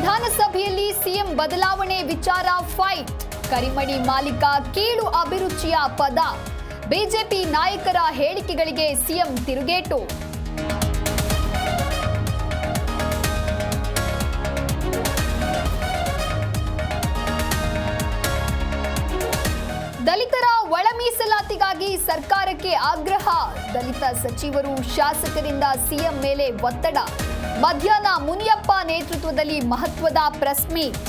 ವಿಧಾನಸಭೆಯಲ್ಲಿ ಸಿಎಂ ಬದಲಾವಣೆ ವಿಚಾರ ಫೈಟ್. ಕರಿಮಡಿ ಮಾಲೀಕ ಕೀಳು ಅಭಿರುಚಿಯ ಪದ. ಬಿಜೆಪಿ ನಾಯಕರ ಹೇಳಿಕೆಗಳಿಗೆ ಸಿಎಂ ತಿರುಗೇಟು. ದಲಿತರ ಒಳ ಮೀಸಲಾತಿಗಾಗಿ ಸರ್ಕಾರಕ್ಕೆ ಆಗ್ರಹ. ದಲಿತ ಸಚಿವರು ಶಾಸಕರಿಂದ ಸಿಎಂ ಮೇಲೆ ಒತ್ತಡ. ಮಧ್ಯಾಹ್ನ ಮುನಿಯಪ್ಪ ನೇತೃತ್ವದಲ್ಲಿ ಮಹತ್ವದ ಪ್ರೆಸ್ ಮೀಟ್.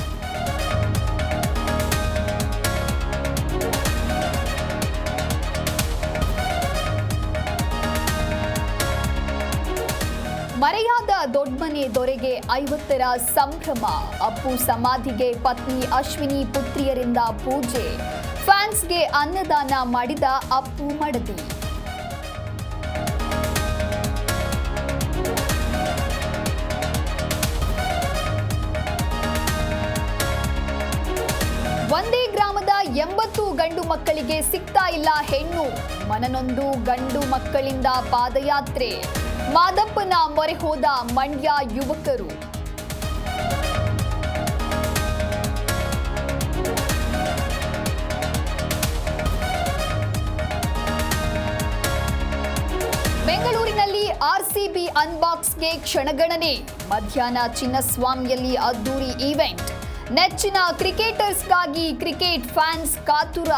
ಮರೆಯಾದ ದೊಡ್ಮನೆ ದೊರೆಗೆ 50ರ ಸಂಭ್ರಮ. ಅಪ್ಪು ಸಮಾಧಿಗೆ ಪತ್ನಿ ಅಶ್ವಿನಿ ಪುತ್ರಿಯರಿಂದ ಪೂಜೆ. ಫ್ಯಾನ್ಸ್ಗೆ ಅನ್ನದಾನ ಮಾಡಿದ ಅಪ್ಪು ಮಡದಿ. ಒಂದೇ ಗ್ರಾಮದ 80 ಗಂಡು ಮಕ್ಕಳಿಗೆ ಸಿಗ್ತಾ ಇಲ್ಲ ಹೆಣ್ಣು. ಮನನೊಂದು ಗಂಡು ಮಕ್ಕಳಿಂದ ಪಾದಯಾತ್ರೆ. ಮಾದಪ್ಪನ ಮೊರೆ ಹೋದ ಮಂಡ್ಯ ಯುವಕರು. ಬೆಂಗಳೂರಿನಲ್ಲಿ ಆರ್ಸಿಬಿ ಅನ್ಬಾಕ್ಸ್ಗೆ ಕ್ಷಣಗಣನೆ. ಮಧ್ಯಾಹ್ನ ಚಿನ್ನಸ್ವಾಮಿಯಲ್ಲಿ ಅದ್ದೂರಿ ಈವೆಂಟ್. ನೆಚ್ಚಿನ ಕ್ರಿಕೆಟರ್ಸ್ಗಾಗಿ ಕ್ರಿಕೆಟ್ ಫ್ಯಾನ್ಸ್ ಕಾತುರ.